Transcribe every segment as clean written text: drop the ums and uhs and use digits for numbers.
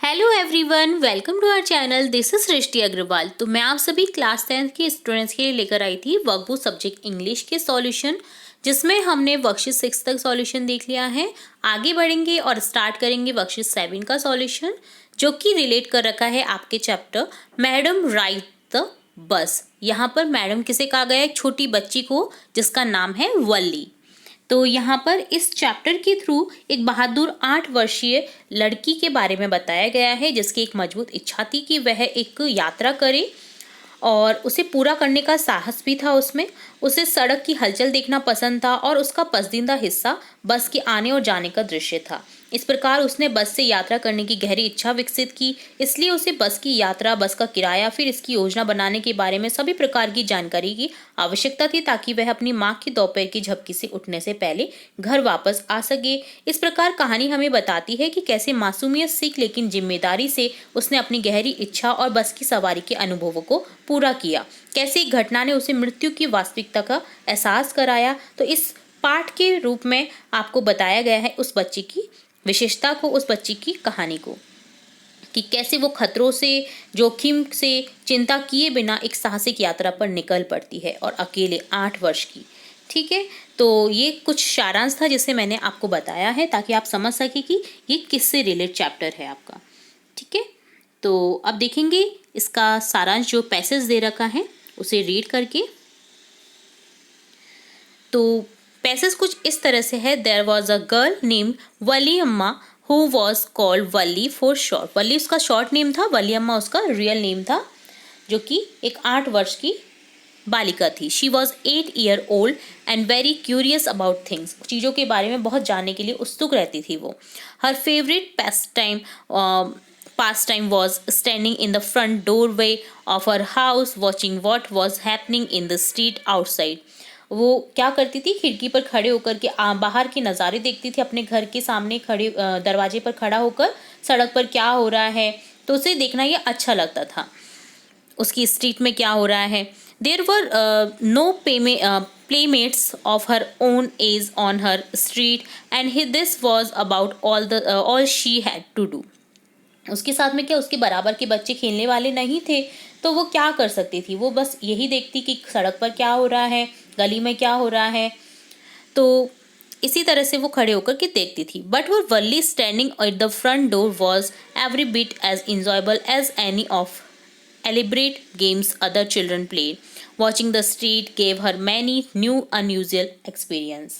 Hello everyone, welcome to our channel. This is Srishti Agarwal. तो मैं आप सभी क्लास 10th के स्टूडेंट्स के लिए लेकर आई थी वर्कबुक सब्जेक्ट इंग्लिश के सॉल्यूशन, जिसमें हमने वर्कशीट 6 तक सॉल्यूशन देख लिया है। आगे बढ़ेंगे और स्टार्ट करेंगे वर्कशीट 7 का सॉल्यूशन, जो कि रिलेट कर रखा है आपके chapter madam ride the bus. यहाँ पर मैडम किसे कहा गया है? एक छोटी बच्ची को, जिसका नाम है वल्ली। तो यहाँ पर इस चैप्टर के थ्रू एक बहादुर 8 वर्षीय लड़की के बारे में बताया गया है, जिसकी एक मजबूत इच्छा थी कि वह एक यात्रा करे और उसे पूरा करने का साहस भी था उसमें। उसे सड़क की हलचल देखना पसंद था और उसका पसंदीदा हिस्सा बस के आने और जाने का दृश्य था। इस प्रकार उसने बस से यात्रा करने की गहरी इच्छा विकसित की। इसलिए उसे बस की यात्रा, बस का किराया, फिर इसकी योजना बनाने के बारे में सभी प्रकार की जानकारी की आवश्यकता थी, ताकि वह अपनी माँ की दोपहर की झपकी से उठने से पहले घर वापस आ सके। इस प्रकार कहानी हमें बताती है कि कैसे मासूमियत सीख, लेकिन जिम्मेदारी से उसने अपनी गहरी इच्छा और बस की सवारी के अनुभवों को पूरा किया। कैसे एक घटना ने उसे मृत्यु की वास्तविकता का एहसास कराया। तो इस पाठ के रूप में आपको बताया गया है उस बच्ची की विशेषता को, उस बच्ची की कहानी को, कि कैसे वो खतरों से, जोखिम से चिंता किए बिना एक साहसिक यात्रा पर निकल पड़ती है, और अकेले 8 वर्ष की। ठीक है, तो ये कुछ सारांश था जिसे मैंने आपको बताया है, ताकि आप समझ सके कि ये किससे रिलेटेड चैप्टर है आपका। ठीक है, तो अब देखेंगे इसका सारांश, जो पैसेज दे रखा है उसे रीड करके। तो पैसेज कुछ इस तरह से है। There was a girl named Valli Amma who was called Valli for short. Valli उसका शॉर्ट नेम था, वली अम्मा उसका रियल नेम था, जो कि एक 8 वर्ष की बालिका थी। She was 8 year old and very curious about things. चीज़ों के बारे में बहुत जानने के लिए उत्सुक रहती थी वो। हर favourite pastime was standing in the front doorway of her house watching what was happening in the street outside. वो क्या करती थी? खिड़की पर खड़े होकर के बाहर के नज़ारे देखती थी। अपने घर के सामने खड़े दरवाजे पर खड़ा होकर सड़क पर क्या हो रहा है, तो उसे देखना ये अच्छा लगता था, उसकी स्ट्रीट में क्या हो रहा है। There were no playmates of her own age on her street and this was about all she had to do. उसके साथ में क्या, उसके बराबर के बच्चे खेलने वाले नहीं थे, तो वो क्या कर सकती थी? वो बस यही देखती कि सड़क पर क्या हो रहा है, गली में क्या हो रहा है, तो इसी तरह से वो खड़े होकर के देखती थी। बट वो Valli standing at the front door was every bit as enjoyable as any of elaborate games other children played. Watching the street gave her many new unusual experience.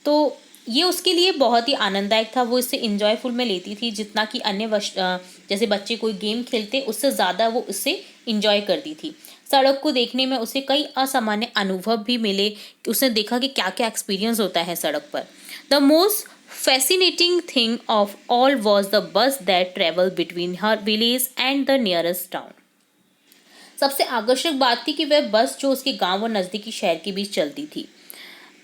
तो ये उसके लिए बहुत ही आनंददायक था। वो इससे इंजॉयफुल में लेती थी, जितना कि जैसे बच्चे कोई गेम खेलते उससे ज़्यादा वो इससे इंजॉय करती थी। सड़क को देखने में उसे कई असामान्य अनुभव भी मिले, कि उसने देखा कि क्या क्या एक्सपीरियंस होता है सड़क पर। The most fascinating thing of all was the bus that traveled between her village and the nearest town. सबसे आकर्षक बात थी कि वह बस जो उसके गांव और नज़दीकी शहर के बीच चलती थी।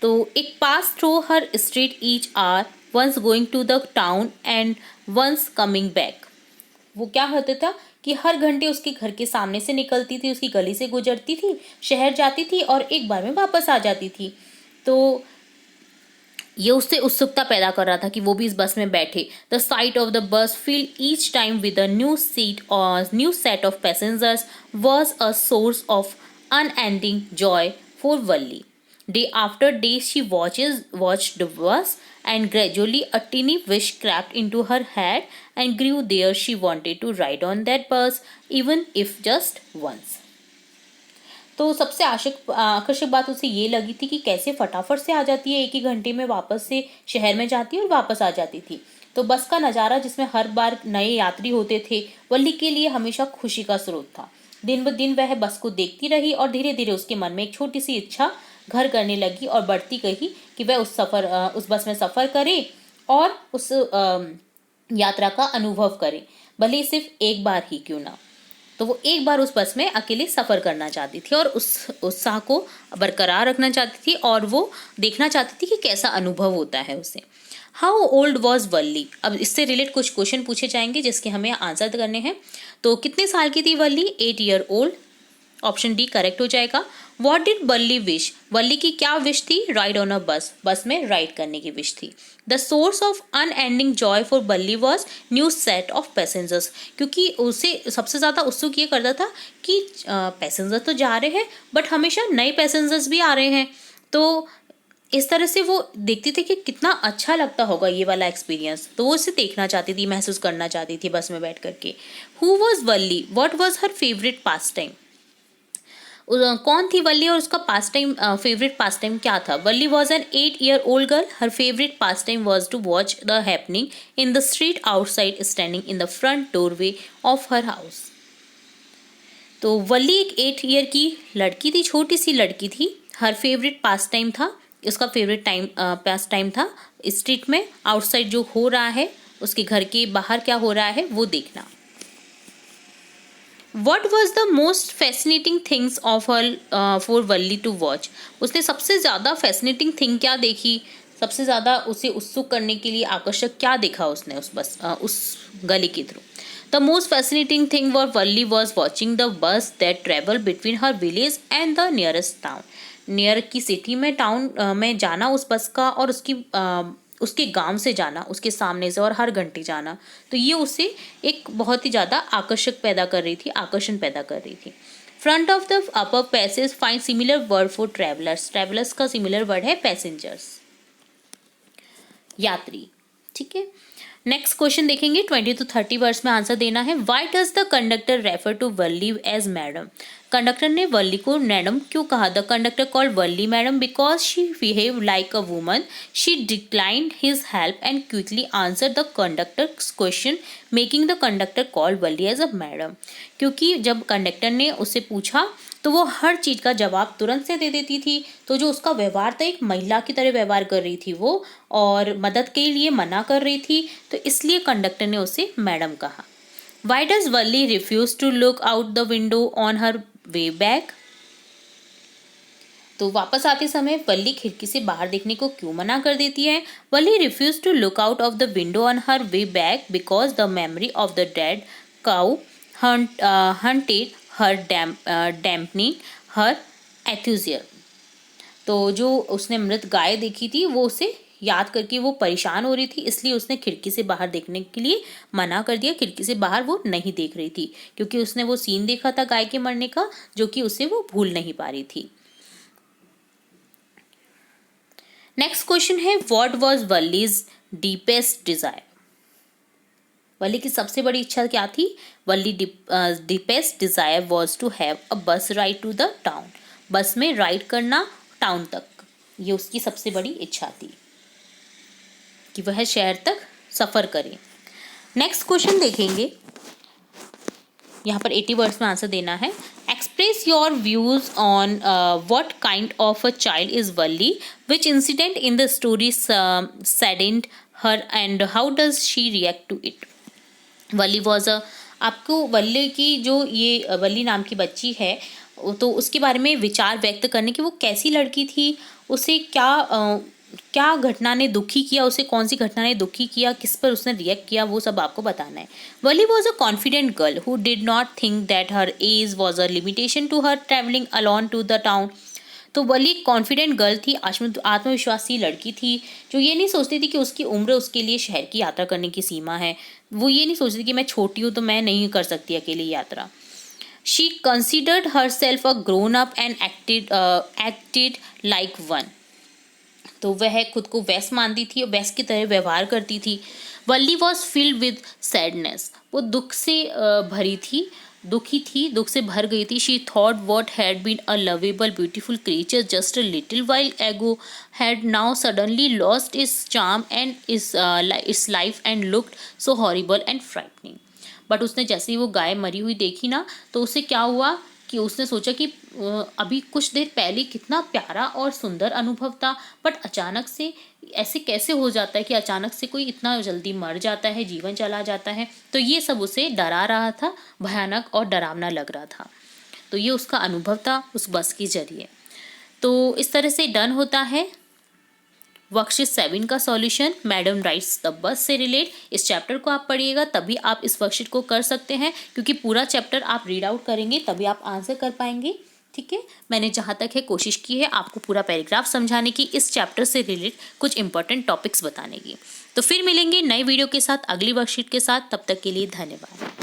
तो it pass through her street each hour, once going to the town and once coming back. वो क्या होता था कि हर घंटे उसके घर के सामने से निकलती थी, उसकी गली से गुजरती थी, शहर जाती थी और एक बार में वापस आ जाती थी। तो ये उससे उत्सुकता पैदा कर रहा था कि वो भी इस बस में बैठे। The sight of the bus filled each time with a new seat और new set of passengers was a source of unending joy for Valli. Day after day she watched the bus, and gradually a teeny wish crept into her head and grew there. She wanted to ride on that bus, even if just once. तो सबसे आकर्षक बात उसे ये लगी थी कि कैसे फटाफट से आ जाती है, एक ही घंटे में वापस से शहर में जाती है और वापस आ जाती थी। तो बस का नज़ारा, जिसमें हर बार नए यात्री होते थे, वल्ली के लिए हमेशा खुशी का स्रोत था। दिन ब दिन वह बस को देखती रही और धीरे धीरे उसके मन में एक छोटी सी इच्छा घर करने लगी और बढ़ती गई कि वह उस बस में सफ़र करे और उस यात्रा का अनुभव करे, भले ही सिर्फ एक बार ही क्यों ना। तो वो एक बार उस बस में अकेले सफ़र करना चाहती थी और उस उत्साह को बरकरार रखना चाहती थी, और वो देखना चाहती थी कि कैसा अनुभव होता है उसे। हाउ ओल्ड वॉज वल्ली? अब इससे रिलेट कुछ क्वेश्चन पूछे जाएंगे जिसके हमें आंसर करने हैं। तो कितने साल की थी वल्ली? 8 year old. Option D correct हो जाएगा। वॉट डिड वल्ली विश, वल्ली की क्या विश थी? राइड ऑन अ बस, बस में राइड करने की विश थी। The source of unending joy for Valli was new set of passengers, क्योंकि उसे सबसे ज़्यादा उत्सुक ये करता था कि पैसेंजर तो जा रहे हैं बट हमेशा नए पैसेंजर्स भी आ रहे हैं। तो इस तरह से वो देखती थी कि कितना अच्छा लगता होगा ये वाला एक्सपीरियंस, तो वो इसे देखना चाहती थी, महसूस करना चाहती थी बस में बैठ करके। Who was Valli, what was her favourite pastime, कौन थी वल्ली और उसका pastime, favourite pastime क्या था? Valli was an 8 year old गर्ल, her favourite pastime was to watch the happening in the street outside standing in the front doorway of her house. तो वल्ली एक 8 year की लड़की थी, छोटी सी लड़की थी। हर फेवरेट पास टाइम था, उसका फेवरेट टाइम पास टाइम था स्ट्रीट में आउटसाइड जो हो रहा है, उसके घर के बाहर क्या हो रहा है वो देखना। What was the most fascinating things of her for Valli to watch, उसने सबसे ज़्यादा फैसिनेटिंग थिंग क्या देखी, सबसे ज़्यादा उसे उत्सुक करने के लिए आकर्षक क्या देखा उसने उस गली के through? The most fascinating thing for Valli was watching the bus that travel between her village and the nearest town, near की सिटी में टाउन में जाना उस बस का, और उसके गांव से जाना, उसके सामने से, और हर घंटे जाना। तो ये उसे एक बहुत ही ज़्यादा आकर्षण पैदा कर रही थी। Front of the upper passage find similar word for travellers, travellers का सिमिलर वर्ड है पैसेंजर्स, यात्री। ठीक है, नेक्स्ट क्वेश्चन देखेंगे। 20 to 30 वर्ड्स में आंसर देना है। Why does the conductor refer to Valli as madam, conductor ने वल्ली को मैडम क्यों कहा? The conductor called Valli madam because she behave like a woman, she declined his help and quickly answer the conductor's question making the conductor called Valli as a madam, क्योंकि जब conductor ने उससे पूछा तो वो हर चीज़ का जवाब तुरंत से दे देती थी। तो जो उसका व्यवहार था, एक महिला की तरह व्यवहार कर रही थी वो, और मदद के लिए मना कर रही थी, तो इसलिए कंडक्टर ने उसे मैडम कहा। Why does Valli refuse to look out the window on her way back, तो वापस आते समय वल्ली खिड़की से बाहर देखने को क्यों मना कर देती है? Valli refuse to look out of the window on her way back because the memory of the dead cow haunted her dampening her enthusiasm, तो जो उसने मृत गाय देखी थी वो उसे याद करके वो परेशान हो रही थी, इसलिए उसने खिड़की से बाहर देखने के लिए मना कर दिया। खिड़की से बाहर वो नहीं देख रही थी क्योंकि उसने वो सीन देखा था गाय के मरने का, जो कि उसे वो भूल नहीं पा रही थी। नेक्स्ट क्वेश्चन है, what was Valli's deepest desire, Valli की सबसे बड़ी इच्छा क्या थी? Valli deepest desire was to have a bus ride to the town, बस में राइड करना टाउन तक, ये उसकी सबसे बड़ी इच्छा थी कि वह शहर तक सफ़र करे। नेक्स्ट क्वेश्चन देखेंगे, यहाँ पर 80 वर्ड्स में आंसर देना है। Express your views on what kind of a child is Valli, which incident in the story saddened her and how does she react to it. Valli was a, आपको वल्ली की जो ये वल्ली नाम की बच्ची है, तो उसके बारे में विचार व्यक्त करने की, वो कैसी लड़की थी, उसे क्या घटना ने दुखी किया, उसे कौन सी घटना ने दुखी किया, किस पर उसने रिएक्ट किया, वो सब आपको बताना है। Valli was a confident girl who did not think that her age was a limitation to her travelling alone to the town. तो वल्ली एक कॉन्फिडेंट गर्ल थी, आत्मविश्वासी लड़की थी, जो ये नहीं सोचती थी कि उसकी उम्र उसके लिए शहर की यात्रा करने की सीमा है। वो ये नहीं सोचती कि मैं छोटी हूँ तो मैं नहीं कर सकती अकेली यात्रा। She considered her self a grown up and acted like one, तो वह खुद को वैस मानती थी और वैस की तरह व्यवहार करती थी। वल्ली वॉज फिल्ड विद सैडनेस, वो दुख से भरी थी, दुखी थी, दुख से भर गई थी। She thought what had been a lovable beautiful creature just a little while ago had now suddenly lost its charm and its life and looked so horrible and frightening. But उसने जैसे ही वो गाय मरी हुई देखी ना, तो उसे क्या हुआ कि उसने सोचा कि अभी कुछ देर पहले कितना प्यारा और सुंदर अनुभव था, बट अचानक से ऐसे कैसे हो जाता है कि अचानक से कोई इतना जल्दी मर जाता है, जीवन चला जाता है। तो ये सब उसे डरा रहा था, भयानक और डरावना लग रहा था। तो ये उसका अनुभव था उस बस के जरिए। तो इस तरह से डन होता है वर्कशीट 7 का solution madam rights the bus से रिलेट। इस चैप्टर को आप पढ़िएगा तभी आप इस वर्कशीट को कर सकते हैं, क्योंकि पूरा चैप्टर आप रीड आउट करेंगे तभी आप आंसर कर पाएंगे। ठीक है, मैंने जहाँ तक है कोशिश की है आपको पूरा पैराग्राफ समझाने की, इस चैप्टर से रिलेटेड कुछ इंपॉर्टेंट टॉपिक्स बताने की। तो फिर मिलेंगे नई वीडियो के साथ, अगली वर्कशीट के साथ। तब तक के लिए धन्यवाद।